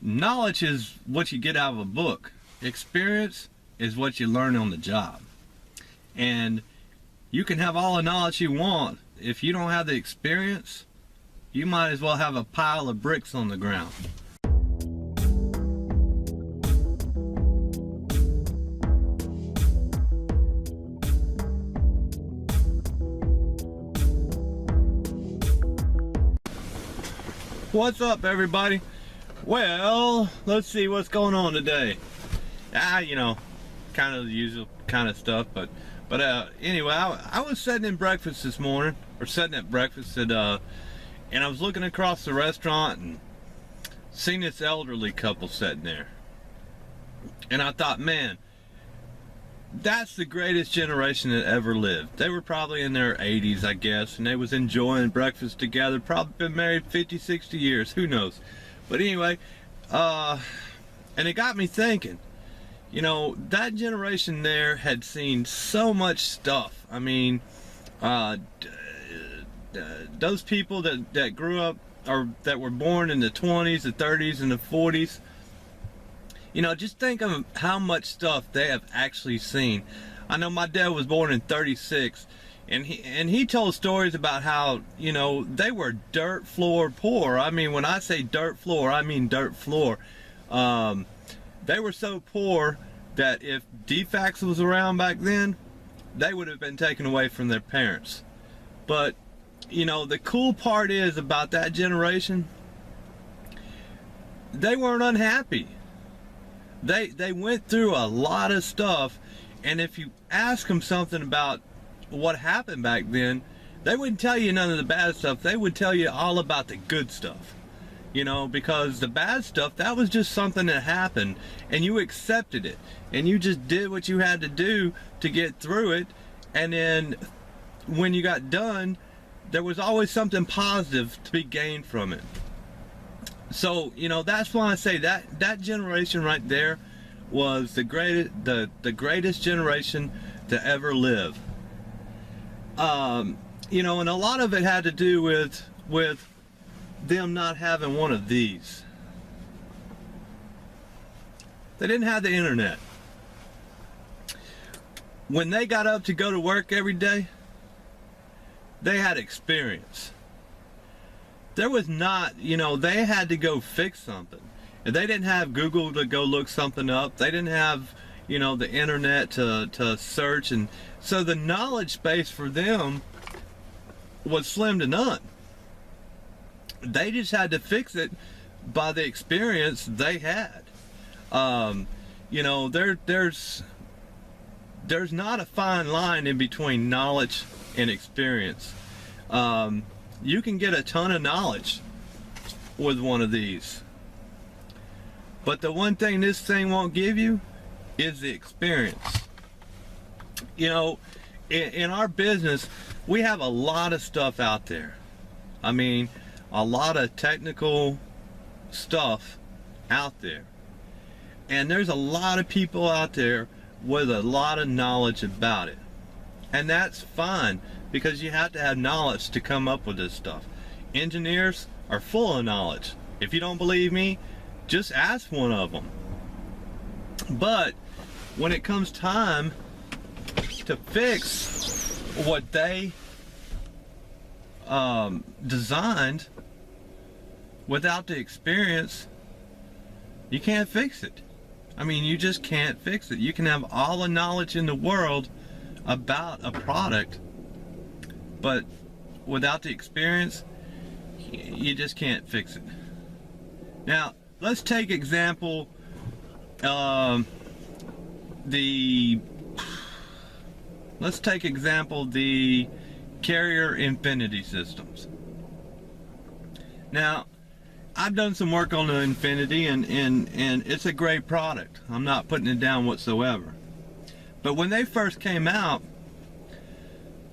Knowledge is what you get out of a book. Experience is what you learn on the job. And you can have all the knowledge you want. If you don't have the experience, you might as well have a pile of bricks on the ground. What's up, everybody? Well, let's see what's going on today. You know, kind of the usual kind of stuff, but anyway, I was sitting in breakfast this morning, or sitting at breakfast, and I was looking across the restaurant and seen this elderly couple sitting there, and I thought, man, that's the greatest generation that ever lived. They were probably in their 80s, I guess, and they was enjoying breakfast together. Probably been married 50, 60 years, who knows. But anyway, and it got me thinking, you know, that generation there had seen so much stuff. I mean, those people that grew up, or that were born in the 20s, the 30s, and the 40s, you know, just think of how much stuff they have actually seen. I know my dad was born in 36, and he told stories about how, you know, they were dirt floor poor. I mean, when I say dirt floor, I mean dirt floor. They were so poor that if DFAX was around back then, they would have been taken away from their parents. But, you know, the cool part is about that generation, they weren't unhappy. They went through a lot of stuff, and if you ask them something about what happened back then, they wouldn't tell you none of the bad stuff. They would tell you all about the good stuff, you know, because the bad stuff, that was just something that happened, and you accepted it, and you just did what you had to do to get through it. And then when you got done, there was always something positive to be gained from it. So, you know, that's why I say that generation right there was the greatest generation to ever live. You know, and a lot of it had to do with them not having one of these. They didn't have the internet. When they got up to go to work every day, they had experience. There was not, you know, they had to go fix something. And they didn't have Google to go look something up. They didn't have, you know, the internet to search. And so the knowledge base for them was slim to none. They just had to fix it by the experience they had. You know, there's not a fine line in between knowledge and experience. You can get a ton of knowledge with one of these, but the one thing this thing won't give you is the experience. You know, in our business, we have a lot of stuff out there. I mean, a lot of technical stuff out there, and there's a lot of people out there with a lot of knowledge about it, and that's fine, because you have to have knowledge to come up with this stuff. Engineers are full of knowledge. If you don't believe me, just ask one of them. But when it comes time to fix what they designed without the experience, you can't fix it. I mean, you just can't fix it. You can have all the knowledge in the world about a product, but without the experience, you just can't fix it. Now, let's take example the Carrier Infinity systems. Now, I've done some work on the Infinity, and it's a great product. I'm not putting it down whatsoever. But when they first came out,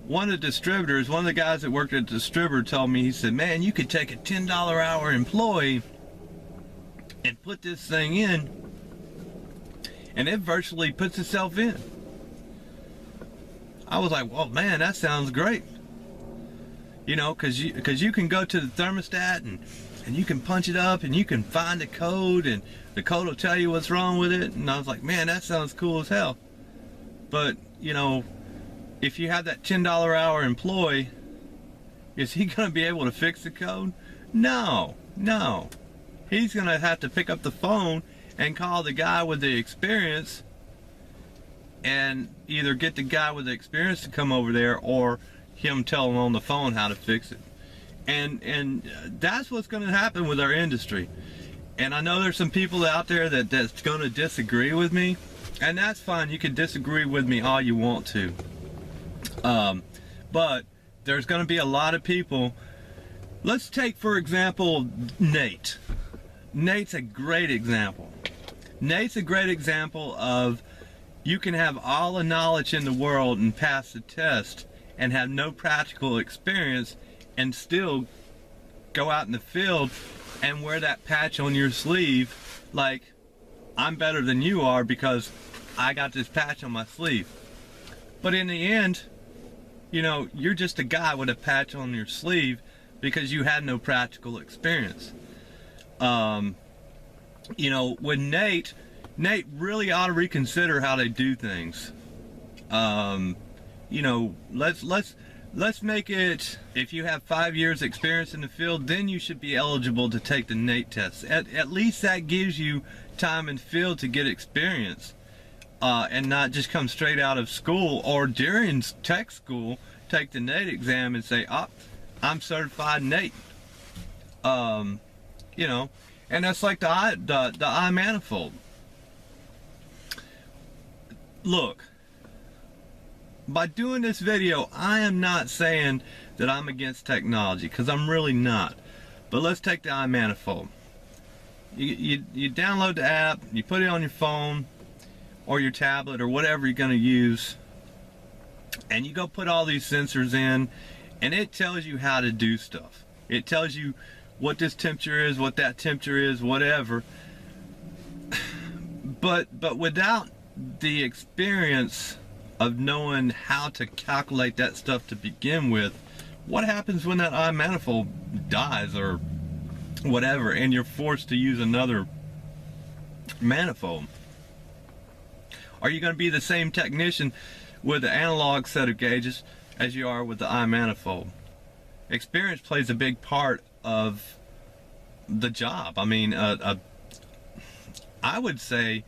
one of the distributors, one of the guys that worked at the distributor told me, he said, man, you could take a $10 hour employee and put this thing in, and it virtually puts itself in. I was like, well, man, that sounds great. You know, because you can go to the thermostat and you can punch it up and you can find the code and the code will tell you what's wrong with it. And I was like, man, that sounds cool as hell. But, you know, if you have that $10 hour employee, is he going to be able to fix the code? No. He's going to have to pick up the phone and call the guy with the experience and either get the guy with the experience to come over there or him tell him on the phone how to fix it. And that's what's going to happen with our industry. And I know there's some people out there that's going to disagree with me, and that's fine. You can disagree with me all you want to. But there's going to be a lot of people. Let's take, for example, Nate. Nate's a great example. Nate's a great example of you can have all the knowledge in the world and pass the test and have no practical experience and still go out in the field and wear that patch on your sleeve like I'm better than you are because I got this patch on my sleeve. But in the end, you know, you're just a guy with a patch on your sleeve because you had no practical experience. You know, with Nate really ought to reconsider how they do things. You know, let's make it, if you have 5 years experience in the field, then you should be eligible to take the Nate test. At least that gives you time in field to get experience, and not just come straight out of school or during tech school, take the Nate exam and say, oh, I'm certified Nate. You know, and that's like the eye manifold. Look, by doing this video, I am not saying that I'm against technology, because I'm really not. But let's take the iManifold. You download the app, you put it on your phone or your tablet or whatever you're going to use, and you go put all these sensors in, and it tells you how to do stuff. It tells you what this temperature is, what that temperature is, whatever. But without the experience of knowing how to calculate that stuff to begin with, what happens when that iManifold dies or whatever and you're forced to use another manifold? Are you going to be the same technician with the analog set of gauges as you are with the iManifold? Experience plays a big part of the job. I mean, I would say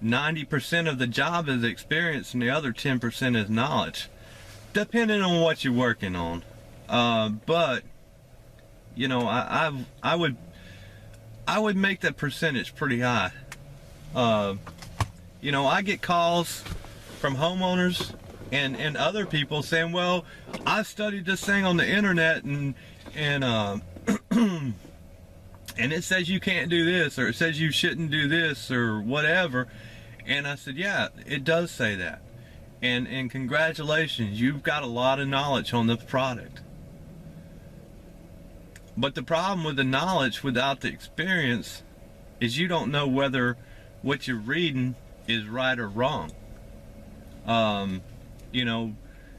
90% of the job is experience and the other 10% is knowledge, depending on what you're working on. But you know, I would make that percentage pretty high. You know, I get calls from homeowners and other people saying, well, I studied this thing on the internet and and it says you can't do this, or it says you shouldn't do this, or whatever. And I said, yeah, it does say that. And congratulations, you've got a lot of knowledge on the product. But the problem with the knowledge without the experience is you don't know whether what you're reading is right or wrong. You know,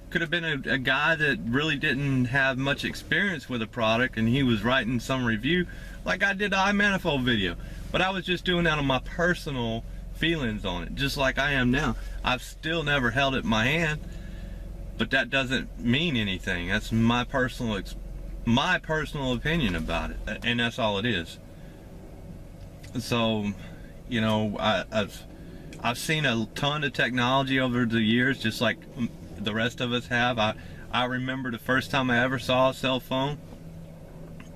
could have been a guy that really didn't have much experience with a product and he was writing some review, like I did the iManifold video. But I was just doing that on my personal feelings on it, just like I am now. I've still never held it in my hand, but that doesn't mean anything. That's my personal opinion about it, and that's all it is. So, you know, I've seen a ton of technology over the years, just like the rest of us have. I remember the first time I ever saw a cell phone.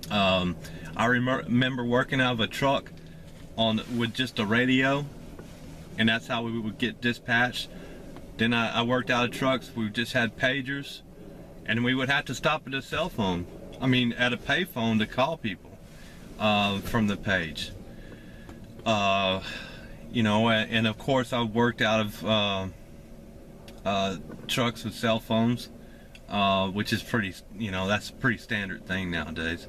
I remember working out of a truck with just a radio, and that's how we would get dispatched. Then I worked out of trucks. We just had pagers, and we would have to stop at a cell phone. I mean, at a payphone to call people from the page. You know, and of course I worked out of trucks with cell phones, which is pretty, you know, that's a pretty standard thing nowadays.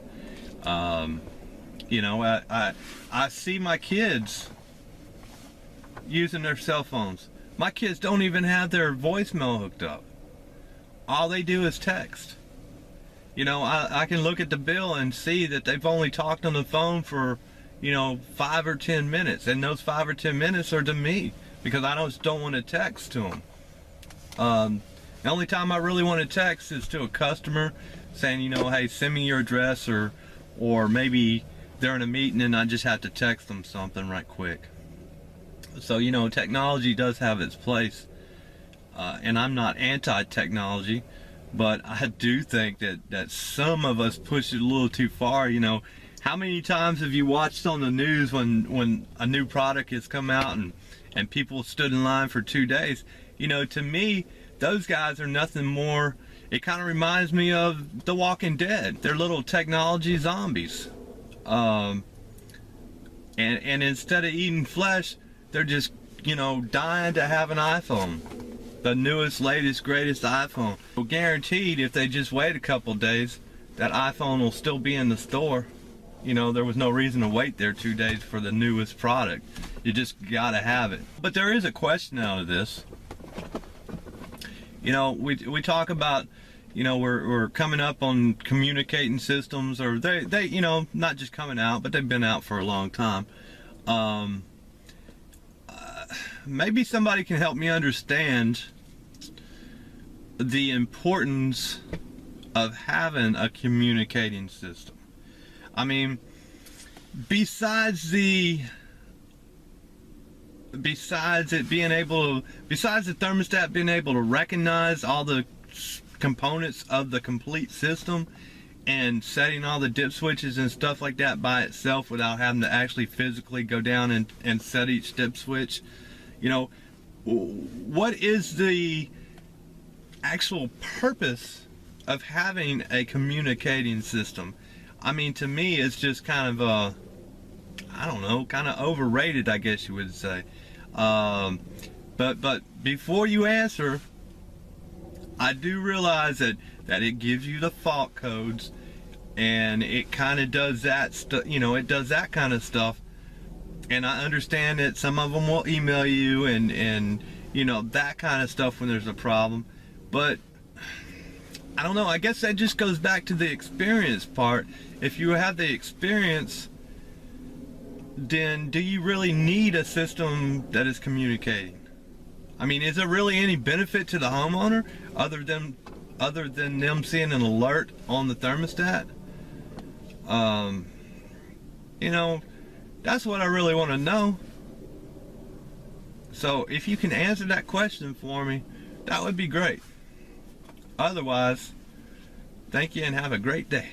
You know, I see my kids using their cell phones. My kids don't even have their voicemail hooked up. All they do is text. You know, I can look at the bill and see that they've only talked on the phone for, you know, 5 or 10 minutes, and those 5 or 10 minutes are to me, because I just don't want to text to them. The only time I really want to text is to a customer saying, you know, hey, send me your address, or maybe they're in a meeting and I just have to text them something right quick. So, you know, technology does have its place, and I'm not anti-technology, but I do think that some of us push it a little too far. You know, how many times have you watched on the news when a new product has come out and people stood in line for 2 days? You know, to me, those guys are nothing more. It kind of reminds me of The Walking Dead. They're little technology zombies. And instead of eating flesh, they're just, you know, dying to have an iPhone. The newest, latest, greatest iPhone. Well, guaranteed, if they just wait a couple days, that iPhone will still be in the store. You know, there was no reason to wait there 2 days for the newest product. You just gotta have it. But there is a question out of this. You know, we talk about, you know, we're coming up on communicating systems, or they you know, not just coming out, but they've been out for a long time. Maybe somebody can help me understand the importance of having a communicating system. I mean, besides the thermostat being able to recognize all the components of the complete system and setting all the dip switches and stuff like that by itself without having to actually physically go down and set each dip switch, you know, what is the actual purpose of having a communicating system? I mean, to me, it's just kind of I don't know, kind of overrated, I guess you would say. But before you answer, I do realize that it gives you the fault codes, and it kind of does that you know, it does that kind of stuff. And I understand that some of them will email you and you know, that kind of stuff when there's a problem. But I don't know, I guess that just goes back to the experience part. If you have the experience, then do you really need a system that is communicating? I mean, is there really any benefit to the homeowner other than them seeing an alert on the thermostat? You know, that's what I really want to know. So if you can answer that question for me, that would be great. Otherwise, thank you and have a great day.